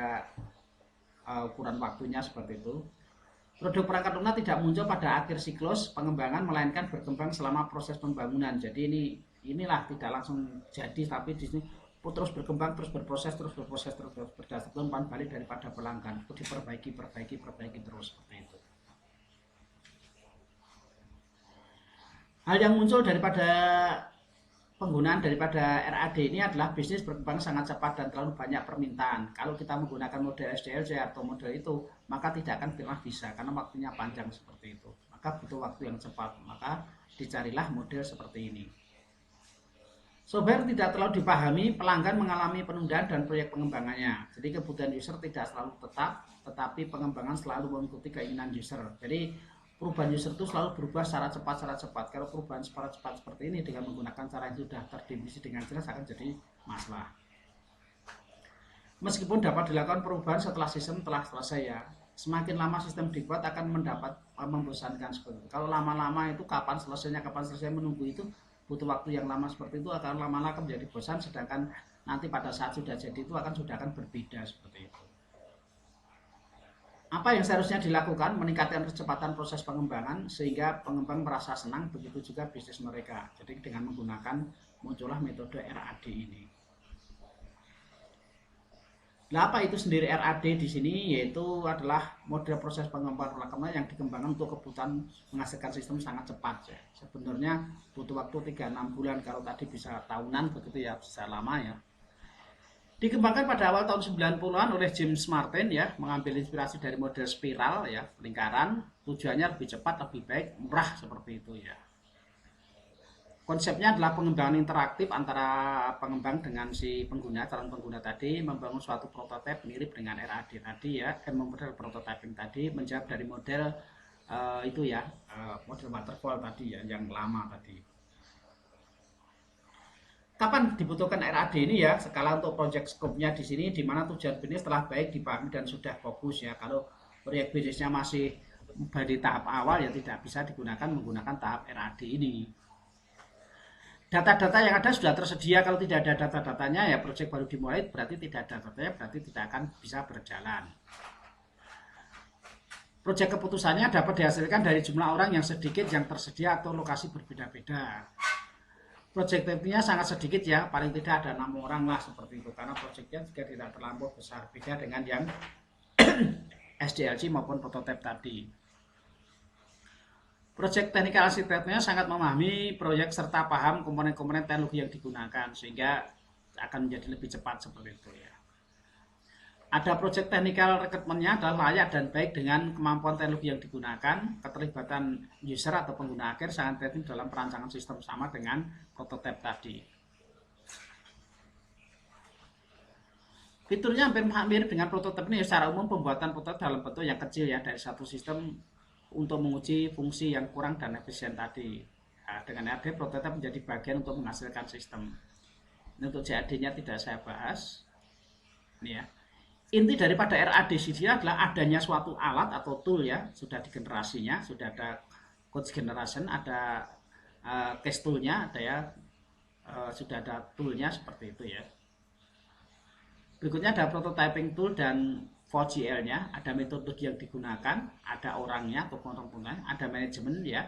ukuran waktunya seperti itu. Produk perangkat lunak tidak muncul pada akhir siklus pengembangan, melainkan berkembang selama proses pembangunan. Jadi inilah tidak langsung jadi, tapi di sini terus berkembang, terus berproses berdasarkan umpan balik daripada pelanggan, itu diperbaiki terus seperti itu. Hal yang muncul daripada penggunaan daripada RAD ini adalah bisnis berkembang sangat cepat dan terlalu banyak permintaan. Kalau kita menggunakan model SDLC atau model itu, maka tidak akan pernah bisa karena waktunya panjang seperti itu. Maka butuh waktu yang cepat, maka dicarilah model seperti ini. Software tidak terlalu dipahami, pelanggan mengalami penundaan dan proyek pengembangannya. Jadi kebutuhan user tidak selalu tetap, tetapi pengembangan selalu mengikuti keinginan user. Jadi perubahan user itu selalu berubah secara cepat. Kalau perubahan secara cepat seperti ini dengan menggunakan cara yang sudah terdefinisi dengan jelas akan jadi masalah. Meskipun dapat dilakukan perubahan setelah sistem telah selesai ya, semakin lama sistem dibuat akan mendapat membosankan seperti itu. Kalau lama-lama itu kapan selesai menunggu itu butuh waktu yang lama seperti itu akan lama-lama menjadi bosan, sedangkan nanti pada saat sudah jadi itu sudah akan berbeda seperti itu. Apa yang seharusnya dilakukan? Meningkatkan kecepatan proses pengembangan sehingga pengembang merasa senang, begitu juga bisnis mereka. Jadi dengan menggunakan muncullah metode RAD ini. Nah, apa itu sendiri RAD di sini? Yaitu adalah model proses pengembangan rekaman yang dikembangkan untuk kebutuhan menghasilkan sistem sangat cepat ya. Sebenarnya butuh waktu 3-6 bulan, kalau tadi bisa tahunan begitu ya, bisa lama ya. Dikembangkan pada awal tahun 90-an oleh James Martin ya, mengambil inspirasi dari model spiral ya, lingkaran, tujuannya lebih cepat, lebih baik, murah seperti itu ya. Konsepnya adalah pengembangan interaktif antara pengembang dengan si pengguna, calon pengguna tadi, membangun suatu prototipe mirip dengan RAD tadi ya, model prototyping tadi, menjawab dari model itu ya, model waterfall tadi ya, yang lama tadi. Kapan dibutuhkan RAD ini ya? Skala untuk project scope-nya di sini, di mana tujuan bisnis telah baik dipahami dan sudah fokus ya. Kalau proyek bisnisnya masih di tahap awal ya tidak bisa digunakan menggunakan tahap RAD ini. Data-data yang ada sudah tersedia. Kalau tidak ada data-datanya ya proyek baru dimulai, berarti tidak ada datanya, berarti tidak akan bisa berjalan. Proyek keputusannya dapat dihasilkan dari jumlah orang yang sedikit yang tersedia atau lokasi berbeda-beda. Proyek timnya sangat sedikit ya, paling tidak ada 6 orang lah seperti itu, karena proyeknya juga tidak terlampau besar, beda dengan yang SDLC maupun prototipe tadi. Proyek technical arsiteknya sangat memahami proyek serta paham komponen-komponen teknologi yang digunakan sehingga akan menjadi lebih cepat seperti itu ya. Ada proyek technical requirement-nya adalah layak dan baik dengan kemampuan teknologi yang digunakan, keterlibatan user atau pengguna akhir sangat penting dalam perancangan sistem sama dengan prototipe tadi. Fiturnya hampir mirip dengan prototipe ini. Secara umum pembuatan prototipe dalam bentuk yang kecil ya, dari satu sistem untuk menguji fungsi yang kurang dan efisien tadi. Nah, dengan RAD prototipe menjadi bagian untuk menghasilkan sistem. Ini untuk JAD-nya tidak saya bahas. Ini ya. Inti daripada RAD sini adalah adanya suatu alat atau tool ya, sudah di generasinya, sudah ada code generation, ada case toolnya, ada ya, sudah ada toolnya seperti itu ya. Berikutnya ada prototyping tool dan VGL-nya, ada metodologi yang digunakan, ada orangnya atau orang-orangnya, ada manajemen ya,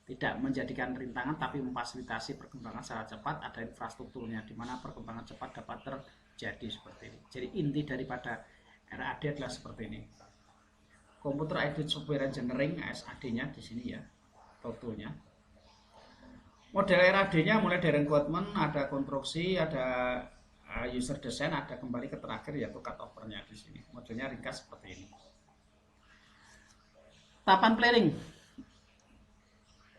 tidak menjadikan rintangan tapi memfasilitasi perkembangan secara cepat, ada infrastrukturnya di mana perkembangan cepat dapat terjadi seperti ini. Jadi inti daripada RAD adalah seperti ini. Computer Aided Software Engineering (SAD-nya) di sini ya, toolnya. Model RAD-nya mulai dari requirement, ada konstruksi, ada user design, ada kembali ke terakhir yaitu cut over-nya di sini. Modelnya ringkas seperti ini. Tahapan planning.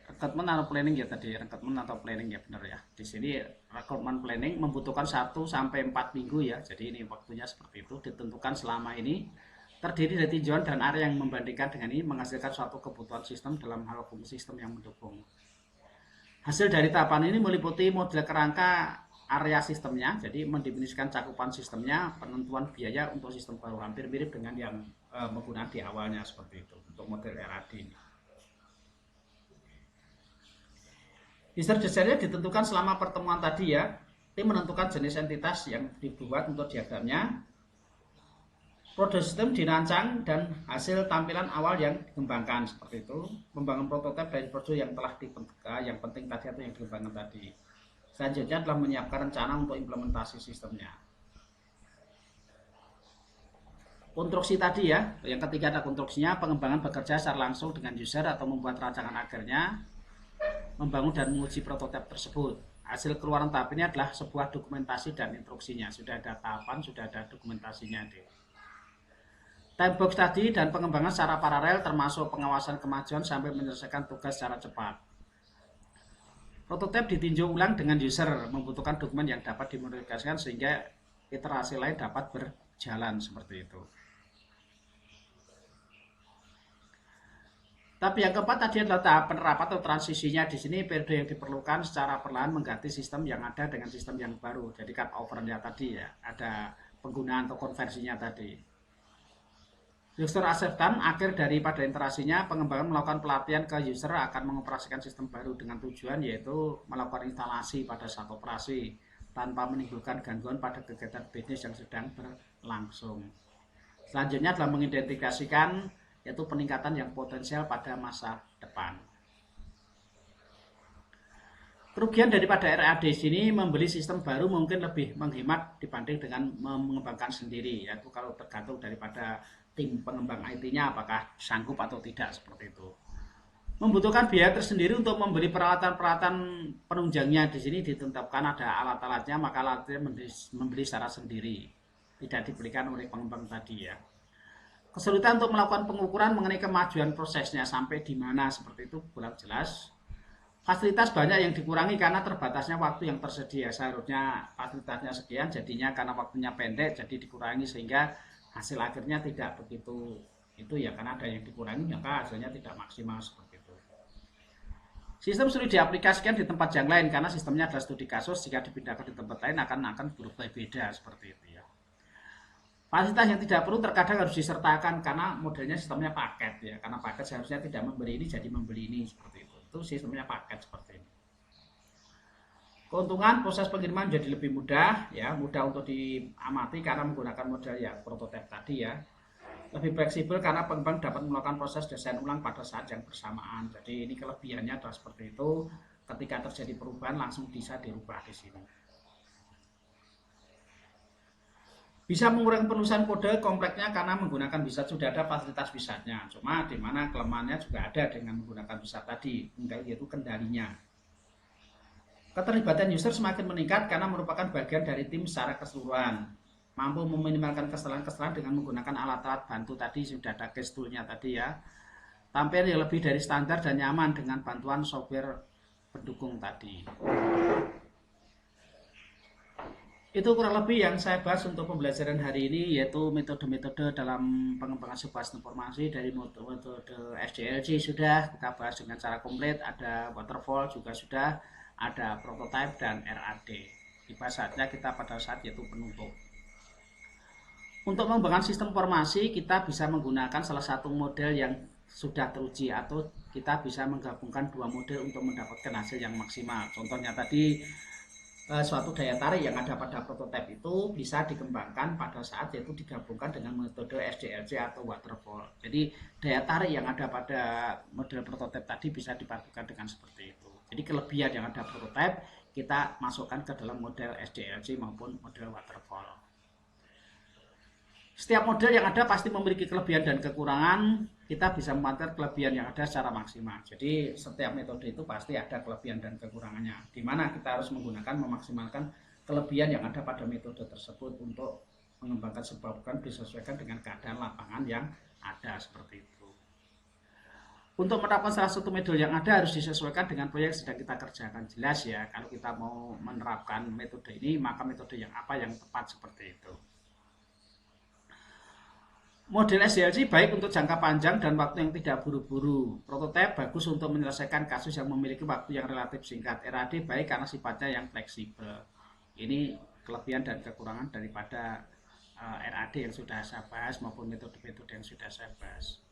Rekrutmen atau planning ya tadi, rekrutmen atau planning ya benar ya. Di sini rekrutmen planning membutuhkan 1 sampai 4 minggu ya. Jadi ini waktunya seperti itu, ditentukan selama ini. Terdiri dari tinjauan dan area yang membandingkan dengan ini menghasilkan suatu kebutuhan sistem dalam hal fungsi sistem yang mendukung. Hasil dari tahapan ini meliputi model kerangka area sistemnya, jadi mendefinisikan cakupan sistemnya, penentuan biaya untuk sistem baru, hampir mirip dengan yang menggunakan di awalnya seperti itu untuk model RAD ini. User desainnya ditentukan selama pertemuan tadi ya. Tim menentukan jenis entitas yang dibuat untuk diagramnya. Produk sistem dirancang dan hasil tampilan awal yang dikembangkan seperti itu. Membangun prototipe dari produk yang telah ditentukan, yang penting tadi atau yang dikembangkan tadi. Selanjutnya adalah menyiapkan rencana untuk implementasi sistemnya. Konstruksi tadi ya, yang ketiga ada konstruksinya, pengembangan bekerja secara langsung dengan user atau membuat rancangan akhirnya, membangun dan menguji prototipe tersebut. Hasil keluaran tahap ini adalah sebuah dokumentasi dan instruksinya. Sudah ada tahapan, sudah ada dokumentasinya. Time box tadi dan pengembangan secara paralel termasuk pengawasan kemajuan sampai menyelesaikan tugas secara cepat. Prototipe ditinjau ulang dengan user, membutuhkan dokumen yang dapat dimodifikasikan sehingga iterasi lain dapat berjalan seperti itu. Tapi yang keempat tadi adalah tahap penerapan atau transisinya. Di sini periode yang diperlukan secara perlahan mengganti sistem yang ada dengan sistem yang baru. Jadi cut overnya tadi ya, ada penggunaan atau konversinya tadi. User acceptance, akhir daripada interaksinya, pengembangan melakukan pelatihan ke user akan mengoperasikan sistem baru dengan tujuan yaitu melakukan instalasi pada satu operasi tanpa menimbulkan gangguan pada kegiatan bisnis yang sedang berlangsung. Selanjutnya adalah mengidentifikasikan yaitu peningkatan yang potensial pada masa depan. Kerugian daripada RAD sini membeli sistem baru mungkin lebih menghemat dibanding dengan mengembangkan sendiri, yaitu kalau tergantung daripada tim pengembang IT-nya apakah sanggup atau tidak seperti itu. Membutuhkan biaya tersendiri untuk membeli peralatan-peralatan penunjangnya. Di sini ditetapkan ada alat-alatnya, maka alatnya membeli secara sendiri, tidak dibelikan oleh pengembang tadi ya. Kesulitan untuk melakukan pengukuran mengenai kemajuan prosesnya sampai di mana seperti itu kurang jelas. Fasilitas banyak yang dikurangi karena terbatasnya waktu yang tersedia. Seharusnya fasilitasnya sekian, jadinya karena waktunya pendek jadi dikurangi sehingga hasil akhirnya tidak begitu itu ya, karena ada yang dikurangi maka hasilnya tidak maksimal seperti itu. Sistem sulit diaplikasikan di tempat yang lain karena sistemnya adalah studi kasus, jika dipindahkan di tempat lain akan berubah beda seperti itu ya. Fasilitas yang tidak perlu terkadang harus disertakan karena modelnya sistemnya paket ya, karena paket seharusnya tidak memberi ini jadi membeli ini seperti itu. Itu sistemnya paket seperti ini. Keuntungan proses pengiriman jadi lebih mudah ya, mudah untuk diamati karena menggunakan model ya prototipe tadi ya. Lebih fleksibel karena pengembang dapat melakukan proses desain ulang pada saat yang bersamaan. Jadi ini kelebihannya adalah seperti itu. Ketika terjadi perubahan langsung bisa dirubah di sini. Bisa mengurangi penulisan kode kompleksnya karena menggunakan Wizard, sudah ada fasilitas Wizardnya. Cuma di mana kelemahannya juga ada dengan menggunakan Wizard tadi, yaitu kendalinya. Keterlibatan user semakin meningkat karena merupakan bagian dari tim secara keseluruhan. Mampu meminimalkan kesalahan-kesalahan dengan menggunakan alat-alat bantu tadi, sudah ada case tool-nya tadi ya. Tampil yang lebih dari standar dan nyaman dengan bantuan software pendukung tadi. Itu kurang lebih yang saya bahas untuk pembelajaran hari ini, yaitu metode-metode dalam pengembangan sebuah sistem informasi. Dari metode SDLC sudah kita bahas dengan cara komplit, ada waterfall juga sudah, ada prototype dan RAD. Tiba saatnya kita pada saat yaitu penutup. Untuk mengembangkan sistem informasi kita bisa menggunakan salah satu model yang sudah teruji atau kita bisa menggabungkan dua model untuk mendapatkan hasil yang maksimal. Contohnya tadi suatu daya tarik yang ada pada prototipe itu bisa dikembangkan pada saat yaitu digabungkan dengan metode SDLC atau waterfall. Jadi daya tarik yang ada pada model prototipe tadi bisa dipadukan dengan seperti itu. Jadi kelebihan yang ada prototipe kita masukkan ke dalam model SDLC maupun model waterfall. Setiap model yang ada pasti memiliki kelebihan dan kekurangan. Kita bisa memanfaatkan kelebihan yang ada secara maksimal. Jadi setiap metode itu pasti ada kelebihan dan kekurangannya. Di mana kita harus menggunakan memaksimalkan kelebihan yang ada pada metode tersebut untuk mengembangkan sebuah program disesuaikan dengan keadaan lapangan yang ada seperti itu. Untuk menerapkan salah satu metode yang ada harus disesuaikan dengan proyek yang sedang kita kerjakan. Jelas ya, kalau kita mau menerapkan metode ini maka metode yang apa yang tepat seperti itu. Model SDLC baik untuk jangka panjang dan waktu yang tidak buru-buru. Prototipe bagus untuk menyelesaikan kasus yang memiliki waktu yang relatif singkat. RAD baik karena sifatnya yang fleksibel. Ini kelebihan dan kekurangan daripada RAD yang sudah saya bahas maupun metode-metode yang sudah saya bahas.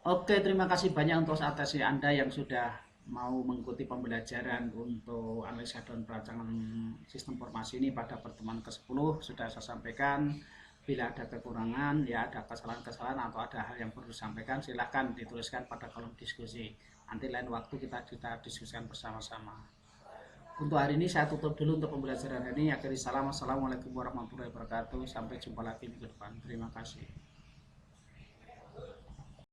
Oke, terima kasih banyak untuk atensi Anda yang sudah mau mengikuti pembelajaran untuk analisa dan perancangan sistem informasi ini pada pertemuan ke-10. Sudah saya sampaikan, bila ada kekurangan, ya ada kesalahan-kesalahan atau ada hal yang perlu disampaikan, silahkan dituliskan pada kolom diskusi. Nanti lain waktu kita diskusikan bersama-sama. Untuk hari ini saya tutup dulu untuk pembelajaran ini. Akhiri salam, wassalamualaikum warahmatullahi wabarakatuh. Sampai jumpa lagi minggu depan. Terima kasih.